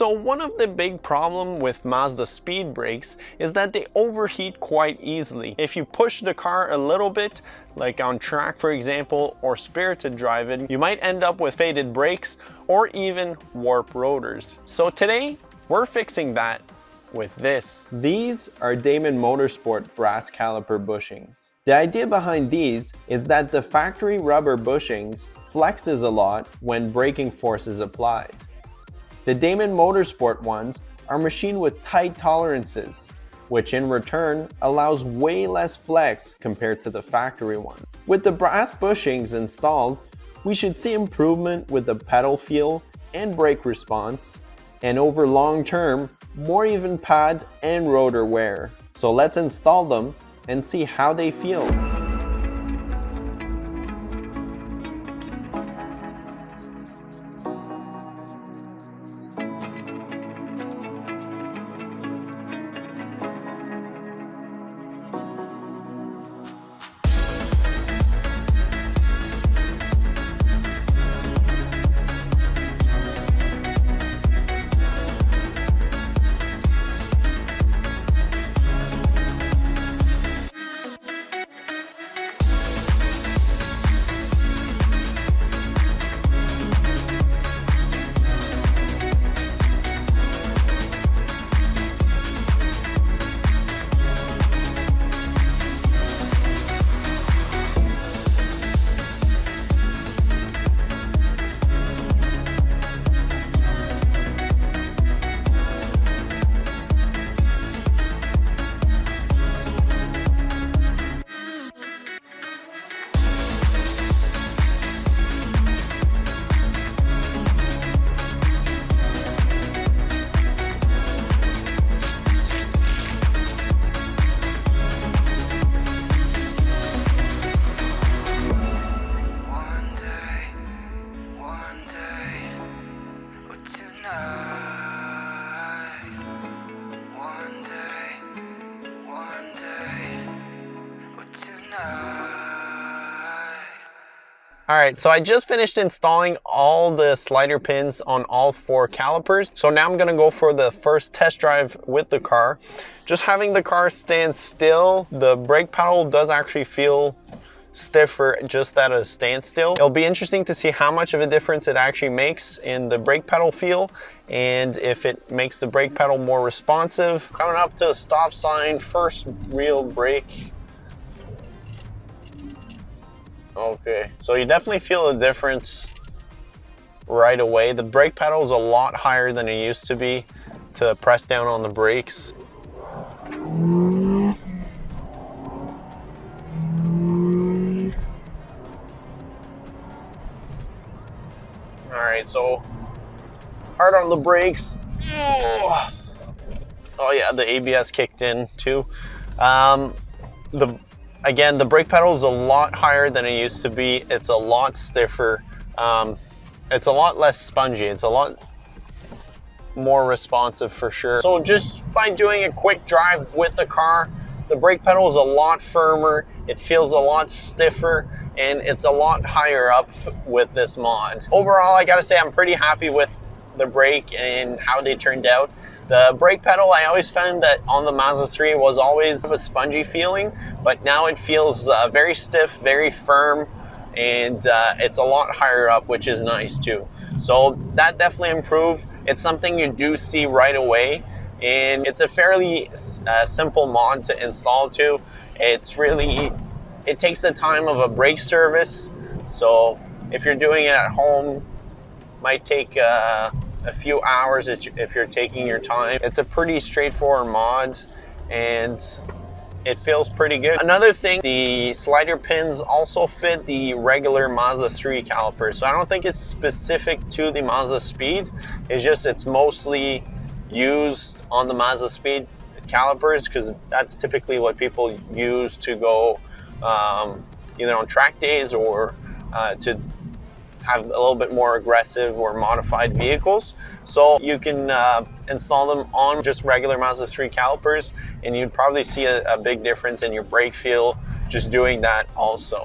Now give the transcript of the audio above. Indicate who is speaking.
Speaker 1: So one of the big problems with Mazda speed brakes is that they overheat quite easily. If you push the car a little bit, like on track for example, or spirited driving, you might end up with faded brakes or even warped rotors. So today we're fixing that with this. These are Damond Motorsports brass caliper bushings. The idea behind these is that the factory rubber bushings flexes a lot when braking force is applied. The Damond Motorsport ones are machined with tight tolerances, which in return allows way less flex compared to the factory one. With the brass bushings installed, we should see improvement with the pedal feel and brake response, and over long term, more even pad and rotor wear. So let's install them and see how they feel. Alright, so I just finished installing all the slider pins on all 4 calipers. So now I'm going to go for the first test drive with the car. Just having the car stand still, the brake pedal does actually feel stiffer just at a standstill. It'll be interesting to see how much of a difference it actually makes in the brake pedal feel and if it makes the brake pedal more responsive. Coming up to a stop sign, first real brake. Okay, so you definitely feel a difference right away. The brake pedal is a lot higher than it used to be to press down on the brakes. Alright, so hard on the brakes. Oh yeah, the ABS kicked in too. Again, the brake pedal is a lot higher than it used to be. It's a lot stiffer. It's a lot less spongy. It's a lot more responsive for sure. So just by doing a quick drive with the car, the brake pedal is a lot firmer. It feels a lot stiffer and it's a lot higher up with this mod. Overall, I gotta say I'm pretty happy with the brake and how they turned out. The brake pedal, I always found that on the Mazda 3 was always a spongy feeling, but now it feels very stiff, very firm, and it's a lot higher up, which is nice too. So that definitely improved. It's something you do see right away, and it's a fairly simple mod to install too. It takes the time of a brake service, so if you're doing it at home, might take a few hours if you're taking your time. It's a pretty straightforward mod and it feels pretty good. Another thing, the slider pins also fit the regular Mazda 3 calipers. So I don't think it's specific to the Mazda Speed. It's mostly used on the Mazda Speed calipers because that's typically what people use to go either on track days or to have a little bit more aggressive or modified vehicles. So you can install them on just regular Mazda 3 calipers and you'd probably see a big difference in your brake feel just doing that also.